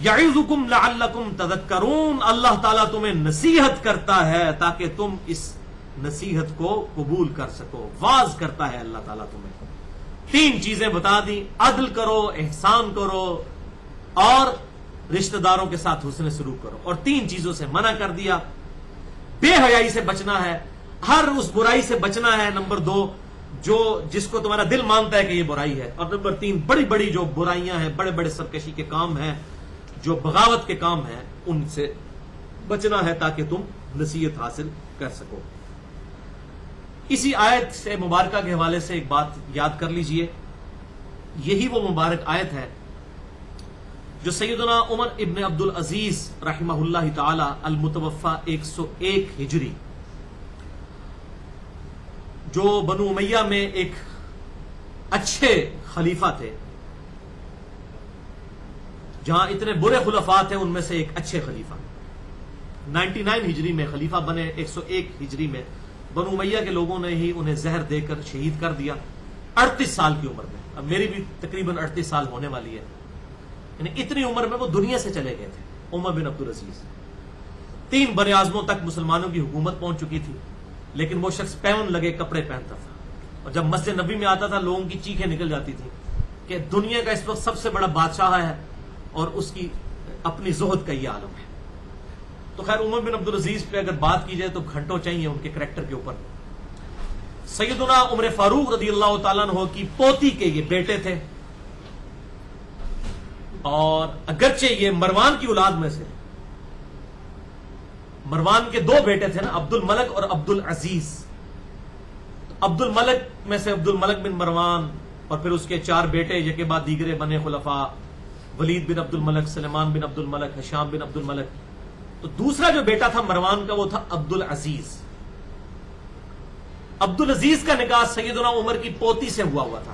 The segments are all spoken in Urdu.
یعظکم لعلکم تذکرون، اللہ تعالیٰ تمہیں نصیحت کرتا ہے تاکہ تم اس نصیحت کو قبول کر سکو، واعظ کرتا ہے اللہ تعالیٰ تمہیں۔ 3 چیزیں بتا دی، عدل کرو، احسان کرو اور رشتہ داروں کے ساتھ حسن سلوک کرو، اور 3 چیزوں سے منع کر دیا۔ بے حیائی سے بچنا ہے، ہر اس برائی سے بچنا ہے، نمبر 2 جس کو تمہارا دل مانتا ہے کہ یہ برائی ہے، اور نمبر 3 بڑی بڑی جو برائیاں ہیں، بڑے بڑے سرکشی کے کام ہیں، جو بغاوت کے کام ہیں، ان سے بچنا ہے تاکہ تم نصیحت حاصل کر سکو۔ اسی آیت سے مبارکہ کے حوالے سے ایک بات یاد کر لیجئے، یہی وہ مبارک آیت ہے جو سیدنا عمر ابن عبد العزیز رحمہ اللہ تعالی المتوفى 101 ہجری، جو بنو امیہ میں ایک اچھے خلیفہ تھے، جہاں اتنے برے خلفاء تھے ان میں سے ایک اچھے خلیفہ، 99 ہجری میں خلیفہ بنے، 101 ہجری میں بنو امیہ کے لوگوں نے ہی انہیں زہر دے کر شہید کر دیا 38 سال کی عمر میں۔ اب میری بھی تقریباً 38 سال ہونے والی ہے، یعنی اتنی عمر میں وہ دنیا سے چلے گئے تھے عمر بن عبد العزیز۔ 3 بر اعظموں تک مسلمانوں کی حکومت پہنچ چکی تھی، لیکن وہ شخص پیون لگے کپڑے پہنتا تھا، اور جب مسجد نبی میں آتا تھا لوگوں کی چیخیں نکل جاتی تھی کہ دنیا کا اس وقت سب سے بڑا بادشاہ ہے اور اس کی اپنی زہد کا یہ عالم ہے۔ تو خیر عمر بن عبد العزیز پہ اگر بات کی جائے تو گھنٹوں چاہیے ان کے کریکٹر کے اوپر۔ سیدنا عمر فاروق رضی اللہ تعالیٰ عنہ کی پوتی کے یہ بیٹے تھے، اور اگرچہ یہ مروان کی اولاد میں سے، مروان کے 2 بیٹے تھے نا، عبد الملک اور عبد العزیز۔ عبد الملک میں سے عبد الملک بن مروان، اور پھر اس کے 4 بیٹے یکے بعد دیگرے بنے خلفاء، ولید بن عبد الملک، سلیمان بن عبد الملک، ہشام بن عبد الملک۔ تو دوسرا جو بیٹا تھا مروان کا وہ تھا عبد العزیز۔ عبد العزیز کا نکاح سیدنا عمر کی پوتی سے ہوا تھا،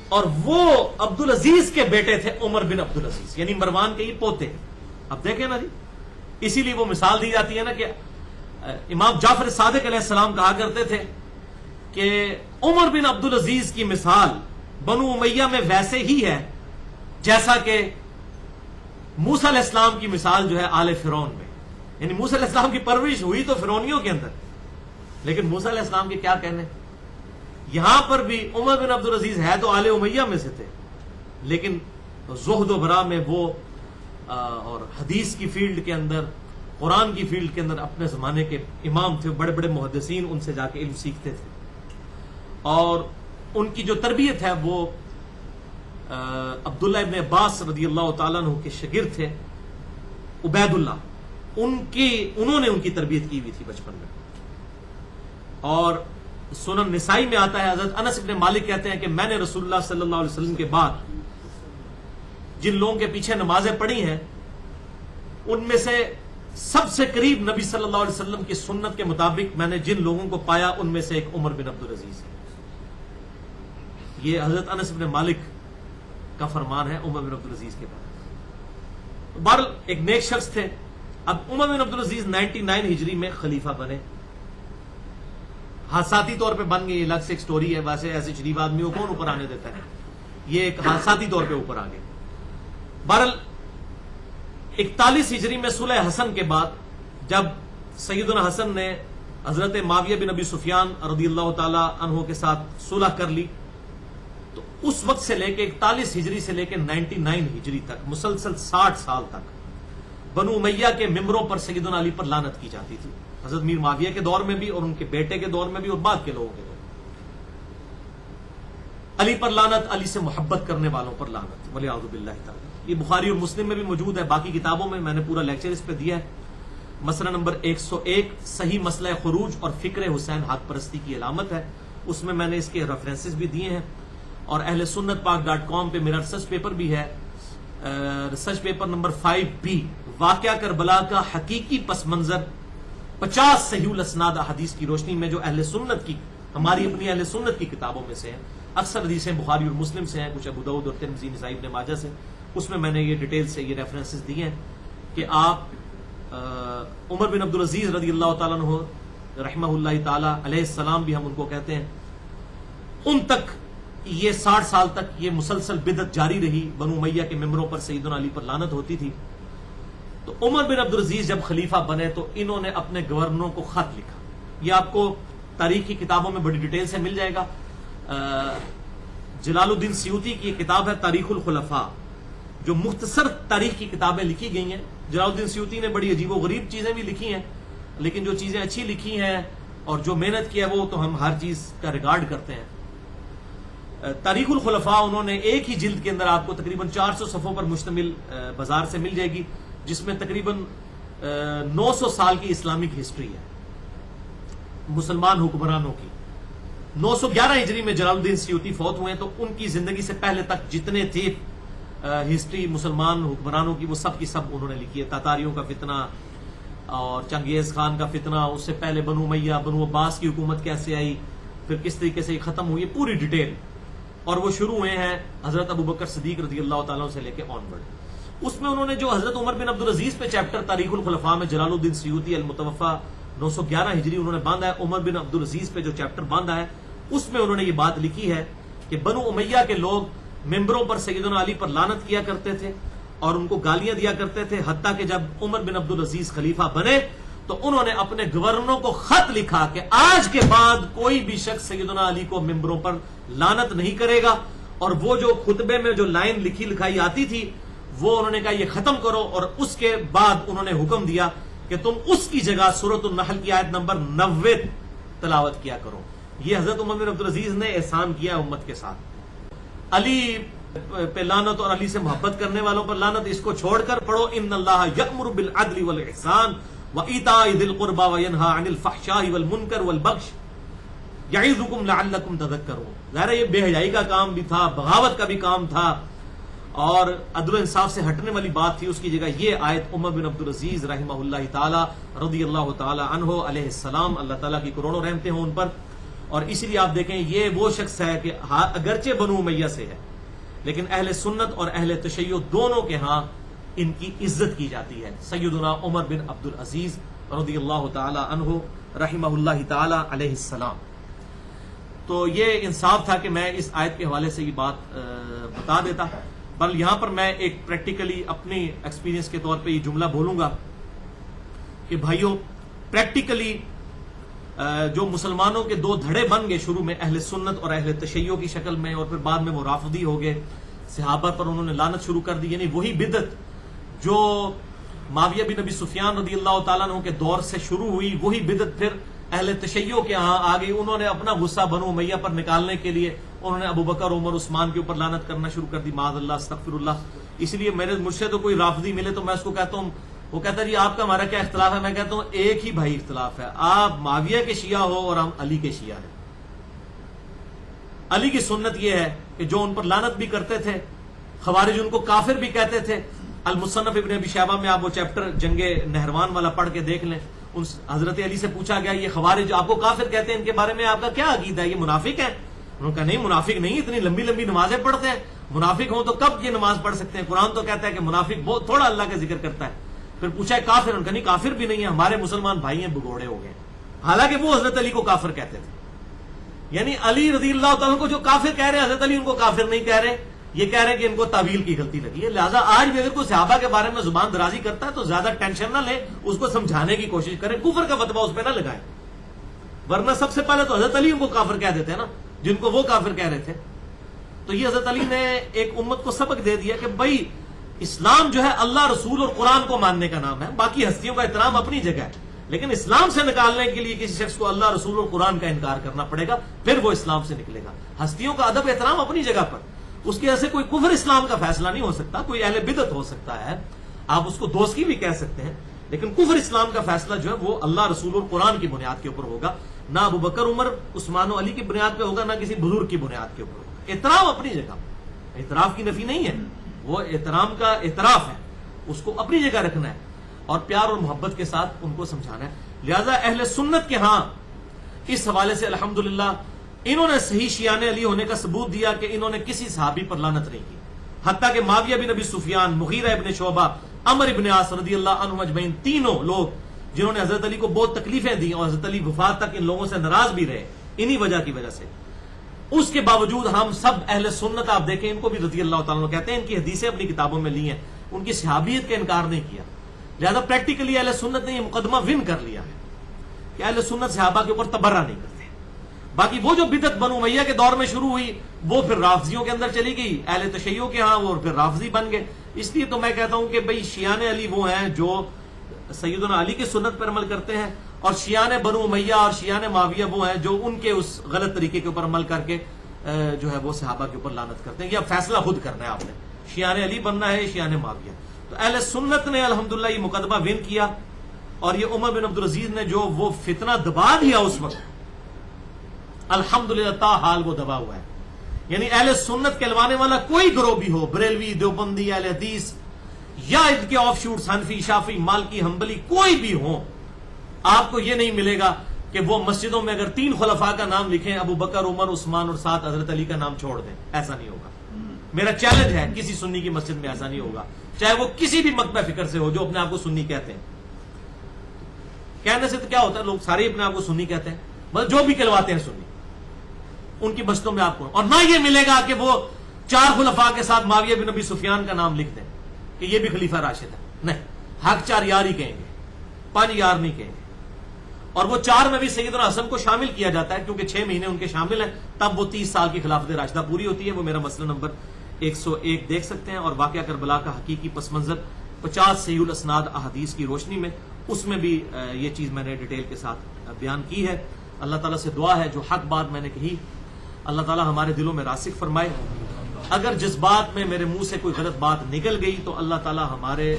اور وہ عبد العزیز کے بیٹے تھے عمر بن عبد العزیز، یعنی مروان کے ہی پوتے۔ اب دیکھیں نا جی، اسی لیے وہ مثال دی جاتی ہے نا کہ امام جعفر صادق علیہ السلام کہا کرتے تھے کہ عمر بن عبد العزیز کی مثال بنو امیہ میں ویسے ہی ہے جیسا کہ موسیٰ علیہ السلام کی مثال جو ہے آل فرعون میں، یعنی موسیٰ علیہ السلام کی پرورش ہوئی تو فرعونیوں کے اندر، لیکن موسیٰ علیہ السلام کے کیا کہنے، یہاں پر بھی عمر بن عبد العزیز ہے تو آل امیہ میں سے تھے، لیکن زہد و برا میں وہ اور حدیث کی فیلڈ کے اندر، قرآن کی فیلڈ کے اندر اپنے زمانے کے امام تھے، بڑے بڑے محدثین ان سے جا کے علم سیکھتے تھے، اور ان کی جو تربیت ہے وہ عبداللہ ابن عباس رضی اللہ تعالیٰ عنہ کے شاگرد تھے عبید اللہ، انہوں نے ان کی تربیت کی ہوئی تھی بچپن میں۔ اور سنن نسائی میں آتا ہے، حضرت انس ابن مالک کہتے ہیں کہ میں نے رسول اللہ صلی اللہ علیہ وسلم کے بعد جن لوگوں کے پیچھے نمازیں پڑھی ہیں ان میں سے سب سے قریب نبی صلی اللہ علیہ وسلم کی سنت کے مطابق میں نے جن لوگوں کو پایا ان میں سے ایک عمر بن عبد العزیز ہے۔ یہ حضرت انس بن مالک کا فرمان ہے عمر بن عبد العزیز کے بارے۔ بہرحال ایک نیک شخص تھے۔ اب عمر بن عبد العزیز 99 ہجری میں خلیفہ بنے، حادثاتی طور پہ بن گئے، یہ الگ سے ایک سٹوری ہے، ویسے ایسے شریف آدمی کو کون اوپر آنے دیتا ہے، یہ ایک حادثاتی طور پہ اوپر آ گئے۔ بہرحال 41 ہجری میں صلح حسن کے بعد جب سیدنا حسن نے حضرت معاویہ بن ابی سفیان رضی اللہ تعالی عنہ کے ساتھ صلح کر لی، تو اس وقت سے لے کے 41 ہجری سے لے کے 99 ہجری تک مسلسل 60 سال تک بنو امیہ کے ممبروں پر سیدنا علی پر لعنت کی جاتی تھی، حضرت میر معاویہ کے دور میں بھی اور ان کے بیٹے کے دور میں بھی اور بعد کے لوگوں کے دور میں۔ علی پر لعنت، علی سے محبت کرنے والوں پر لعنت، والعیاذ باللہ تعالی۔ یہ بخاری اور مسلم میں بھی موجود ہے، باقی کتابوں میں نے پورا لیکچر اس پہ دیا ہے۔ مسئلہ نمبر 101 صحیح مسئلہ خروج اور فکر حسین حق پرستی کی علامت ہے، اس میں میں نے اس کے ریفرنسز بھی دیے ہیں، اور اہل سنت پاک.com پہ میرا ریسرچ پیپر بھی ہے، ریسرچ پیپر نمبر 5B واقعہ کربلا کا حقیقی پس منظر 50 صحیح الاسناد احادیث کی روشنی میں، جو اہل سنت کی، ہماری اپنی اہل سنت کی کتابوں میں سے ہیں، اکثر حدیثیں بخاری اور مسلم سے ہیں، کچھ ابو داؤد اور ترمذی نسائی ابن ماجہ سے، اس میں نے یہ ڈیٹیل سے یہ ریفرنسز دیے ہیں کہ آپ عمر بن عبد العزیز رضی اللہ تعالیٰ عنہ رحمہ اللہ تعالیٰ علیہ السلام بھی ہم ان کو کہتے ہیں، ان تک یہ 60 سال تک یہ مسلسل بدعت جاری رہی، بنو امیہ کے ممبروں پر سیدنا علی پر لعنت ہوتی تھی. تو عمر بن عبدالعزیز جب خلیفہ بنے تو انہوں نے اپنے گورنروں کو خط لکھا. یہ آپ کو تاریخی کتابوں میں بڑی ڈیٹیل سے مل جائے گا. جلال الدین سیوطی کی کتاب ہے تاریخ الخلفاء، جو مختصر تاریخ کی کتابیں لکھی گئی ہیں. جلال الدین سیوطی نے بڑی عجیب و غریب چیزیں بھی لکھی ہیں، لیکن جو چیزیں اچھی لکھی ہیں اور جو محنت کی ہے وہ تو ہم ہر چیز کا ریکارڈ کرتے ہیں. تاریخ الخلفاء انہوں نے ایک ہی جلد کے اندر آپ کو تقریباً 400 صفحوں پر مشتمل بازار سے مل جائے گی، جس میں تقریباً 900 سال کی اسلامک ہسٹری ہے مسلمان حکمرانوں کی. 911 ہجری میں جلال الدین سیوطی فوت ہوئے، تو ان کی زندگی سے پہلے تک جتنے تھے ہسٹری مسلمان حکمرانوں کی وہ سب کی سب انہوں نے لکھی ہے. تاتاریوں کا فتنہ اور چنگیز خان کا فتنہ، اس سے پہلے بنو امیہ بنو عباس کی حکومت کیسے آئی، پھر کس طریقے سے یہ ختم ہوئی، پوری ڈیٹیل. اور وہ شروع ہوئے ہیں حضرت ابو بکر صدیق رضی اللہ تعالیٰ سے لے کے آن ورڈ. اس میں انہوں نے جو حضرت عمر بن عبدالعزیز پہ چیپٹر تاریخ الخلفاء میں جلال الدین سیوطی المتوفا 911 ہجری انہوں نے باندھا ہے، عمر بن عبدالعزیز پہ جو چیپٹر باندھا ہے اس میں انہوں نے یہ بات لکھی ہے کہ بنو امیہ کے لوگ ممبروں پر سیدنا علی پر لعنت کیا کرتے تھے اور ان کو گالیاں دیا کرتے تھے، حتیٰ کہ جب عمر بن عبدالعزیز خلیفہ بنے تو انہوں نے اپنے گورنروں کو خط لکھا کہ آج کے بعد کوئی بھی شخص سیدنا علی کو ممبروں پر لعنت نہیں کرے گا. اور وہ جو خطبے میں جو لائن لکھی لکھائی آتی تھی وہ انہوں نے کہا یہ ختم کرو، اور اس کے بعد انہوں نے حکم دیا کہ تم اس کی جگہ سورۃ النحل کی آیت نمبر 90 تلاوت کیا کرو. یہ حضرت عمر بن عبدالعزیز نے احسان کیا امت کے ساتھ. علی پہ لعنت اور علی سے محبت کرنے والوں پر لعنت اس کو چھوڑ کر پڑھو ان اللہ یأمر بالعدل والاحسان وایتاء ذی القربى وینہی عن الفحشاء والمنکر والبغی یعظکم لعلکم تذکرون. ظاہر یہ بے حیائی کا کام بھی تھا، بغاوت کا بھی کام تھا، اور عدل و انصاف سے ہٹنے والی بات تھی. اس کی جگہ یہ آیت عمر بن عبدالعزیز رحمہ اللہ تعالی رضی اللہ تعالی عنہ علیہ السلام، اللہ تعالیٰ کی کروڑوں رحمتیں ہوں ان پر. اور اسی لیے آپ دیکھیں یہ وہ شخص ہے کہ اگرچہ بنو امیہ سے ہے لیکن اہل سنت اور اہل تشیع دونوں کے ہاں ان کی عزت کی جاتی ہے. سیدنا عمر بن عبدالعزیز رضی اللہ تعالی عنہ رحمہ اللہ تعالی علیہ السلام. تو یہ انصاف تھا کہ میں اس آیت کے حوالے سے یہ بات بتا دیتا. بل یہاں پر میں ایک پریکٹیکلی اپنی ایکسپیرینس کے طور پہ یہ جملہ بولوں گا کہ بھائیوں، پریکٹیکلی جو مسلمانوں کے دو دھڑے بن گئے شروع میں، اہل سنت اور اہل تشیع کی شکل میں، اور پھر بعد میں وہ رافضی ہو گئے، صحابہ پر انہوں نے لعنت شروع کر دی. یعنی وہی بدعت جو معاویہ بن ابی سفیان رضی اللہ تعالیٰ عنہ کے دور سے شروع ہوئی، وہی بدعت پھر اہل تشیع کے ہاں آ گئی. انہوں نے اپنا غصہ بنو امیہ پر نکالنے کے لیے انہوں نے ابو بکر عمر عثمان کے اوپر لعنت کرنا شروع کر دی، معاذ اللہ استغفر اللہ. اس لیے مجھ سے تو کوئی رافضی ملے تو میں اس کو کہتا ہوں، وہ کہتا ہے جی آپ کا ہمارا کیا اختلاف ہے؟ میں کہتا ہوں ایک ہی بھائی اختلاف ہے، آپ معاویہ کے شیعہ ہو اور ہم علی کے شیعہ ہیں. علی کی سنت یہ ہے کہ جو ان پر لعنت بھی کرتے تھے، خوارج ان کو کافر بھی کہتے تھے. المصنف ابن ابی شیبہ میں آپ وہ چیپٹر جنگ نہروان والا پڑھ کے دیکھ لیں. حضرت علی سے پوچھا گیا یہ خوارج آپ کو کافر کہتے ہیں، ان کے بارے میں آپ کا کیا عقیدہ ہے؟ یہ منافق ہیں؟ انہوں نے کہا نہیں منافق نہیں، اتنی لمبی لمبی نمازیں پڑھتے ہیں، منافق ہوں تو کب یہ نماز پڑھ سکتے ہیں؟ قرآن تو کہتا ہے کہ منافق بہت تھوڑا اللہ کا ذکر کرتا ہے. پھر پوچھا ہے کافر؟ انہوں نے کہا نہیں کافر بھی نہیں ہے، ہمارے مسلمان بھائی ہیں بگوڑے ہو گئے. حالانکہ وہ حضرت علی کو کافر کہتے تھے. یعنی علی رضی اللہ تعالیٰ کو جو کافر کہہ رہے ہیں، حضرت علی ان کو کافر نہیں کہہ رہے، یہ کہہ رہے ہیں کہ ان کو تعویل کی غلطی لگی ہے. لہٰذا آج بھی اگر کوئی صحابہ کے بارے میں زبان درازی کرتا ہے تو زیادہ ٹینشن نہ لے، اس کو سمجھانے کی کوشش کریں، کفر کا فتویٰ اس پہ نہ لگائیں. ورنہ سب سے پہلے تو حضرت علی ان کو کافر کہہ دیتے ہیں نا، جن کو وہ کافر کہہ رہے تھے. تو یہ حضرت علی نے ایک امت کو سبق دے دیا کہ بھائی اسلام جو ہے اللہ رسول اور قرآن کو ماننے کا نام ہے. باقی ہستیوں کا احترام اپنی جگہ ہے، لیکن اسلام سے نکالنے کے لیے کسی شخص کو اللہ رسول اور قرآن کا انکار کرنا پڑے گا، پھر وہ اسلام سے نکلے گا. ہستیوں کا ادب احترام اپنی جگہ پر، اس کی وجہ سے کوئی کفر اسلام کا فیصلہ نہیں ہو سکتا. کوئی اہل بدعت ہو سکتا ہے، آپ اس کو دوستی بھی کہہ سکتے ہیں، لیکن کفر اسلام کا فیصلہ جو ہے وہ اللہ رسول اور قرآن کی بنیاد کے اوپر ہوگا، نہ ابو بکر عمر عثمان و علی کی بنیاد پہ ہوگا، نہ کسی بزرگ کی بنیاد کے اوپر ہوگا. احترام اپنی جگہ، اعتراف کی نفی نہیں ہے، وہ احترام کا اعتراف ہے، اس کو اپنی جگہ رکھنا ہے اور پیار اور محبت کے ساتھ ان کو سمجھانا ہے. لہذا اہل سنت کے ہاں اس حوالے سے الحمدللہ انہوں نے صحیح شیعان علی ہونے کا ثبوت دیا کہ انہوں نے کسی صحابی پر لعنت نہیں کی. حتیٰ کہ معاویہ بن ابی سفیان، مغیرہ ابن شعبہ، عمر ابن عاص رضی اللہ عنہم اجمعین، تینوں لوگ جنہوں نے حضرت علی کو بہت تکلیفیں دی اور حضرت علی وفات تک ان لوگوں سے ناراض بھی رہے انہی وجہ کی وجہ سے، اس کے باوجود ہم سب اہل سنت آپ دیکھیں ان کو بھی رضی اللہ تعالیٰ عنہ کہتے ہیں، ان کی حدیثیں اپنی کتابوں میں لی ہیں، ان کی صحابیت کا انکار نہیں کیا، لہذا پریکٹیکلی اہل سنت نے یہ مقدمہ ون کر لیا ہے کہ اہل سنت صحابہ کے اوپر تبرہ نہیں کرتے۔ باقی وہ جو بدعت بنو امیہ کے دور میں شروع ہوئی وہ پھر رافضیوں کے اندر چلی گئی، اہل تشیع کے ہاں وہ پھر رافضی بن گئے۔ اس لیے تو میں کہتا ہوں کہ بھئی شیعان علی وہ ہیں جو سیدنا علی کی سنت پر عمل کرتے ہیں، اور شیعان بنو امیہ اور شیعان معاویہ وہ ہیں جو ان کے اس غلط طریقے کے اوپر عمل کر کے جو ہے وہ صحابہ کے اوپر لعنت کرتے ہیں۔ یہ فیصلہ خود کرنا ہے آپ نے، شیعان علی بننا ہے شیعان معاویہ۔ تو اہل سنت نے الحمدللہ یہ مقدمہ ون کیا، اور یہ عمر بن عبدالعزیز نے جو وہ فتنہ دبا دیا اس وقت، الحمدللہ تا حال وہ دبا ہوا ہے۔ یعنی اہل سنت کہلوانے والا کوئی گروہ بھی ہو، بریلوی، دیوبندی، اہل حدیث یا ان کے آف شوٹس حنفی، شافعی، مالکی، حنبلی، کوئی بھی ہو، آپ کو یہ نہیں ملے گا کہ وہ مسجدوں میں اگر 3 خلفاء کا نام لکھیں، ابو بکر، عمر، عثمان اور 7 حضرت علی کا نام چھوڑ دیں، ایسا نہیں ہوگا۔ میرا چیلنج ہے، کسی سنی کی مسجد میں ایسا نہیں ہوگا، چاہے وہ کسی بھی مکتبہ فکر سے ہو جو اپنے آپ کو سنی کہتے ہیں۔ کہنے سے تو کیا ہوتا ہے، لوگ سارے اپنے آپ کو سنی کہتے ہیں، بس جو بھی کہلواتے ہیں سنی، ان کی مسجدوں میں آپ کو، اور نہ یہ ملے گا کہ وہ 4 خلفاء کے ساتھ معاویہ بن ابی سفیان کا نام لکھ دیں کہ یہ بھی خلیفہ راشد ہے۔ نہیں، حق 4 یار ہی کہیں گے، 5 یار نہیں کہیں گے۔ اور وہ 4 میں بھی سیدنا حسن کو شامل کیا جاتا ہے کیونکہ 6 مہینے ان کے شامل ہیں، تب وہ 30 سال کی خلافت راشدہ پوری ہوتی ہے۔ وہ میرا مسئلہ نمبر 101 دیکھ سکتے ہیں، اور واقعہ کربلا کا حقیقی پس منظر 50 صحیح الاسناد احادیث کی روشنی میں، اس میں بھی یہ چیز میں نے ڈیٹیل کے ساتھ بیان کی ہے۔ اللہ تعالیٰ سے دعا ہے جو حق بات میں نے کہی اللہ تعالیٰ ہمارے دلوں میں راسخ فرمائے، اگر جس بات میں میرے منہ سے کوئی غلط بات نکل گئی تو اللہ تعالیٰ ہمارے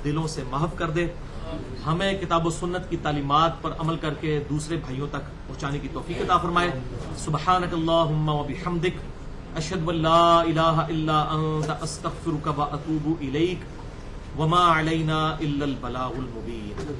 دلوں سے محو کر دے، ہمیں کتاب و سنت کی تعلیمات پر عمل کر کے دوسرے بھائیوں تک پہنچانے کی توفیق عطا فرمائے۔ سبحانک اللہم و بحمدک، اشہد ان لا الہ الا انت، استغفرک و اتوب الیک، وما علینا الا البلاغ المبین۔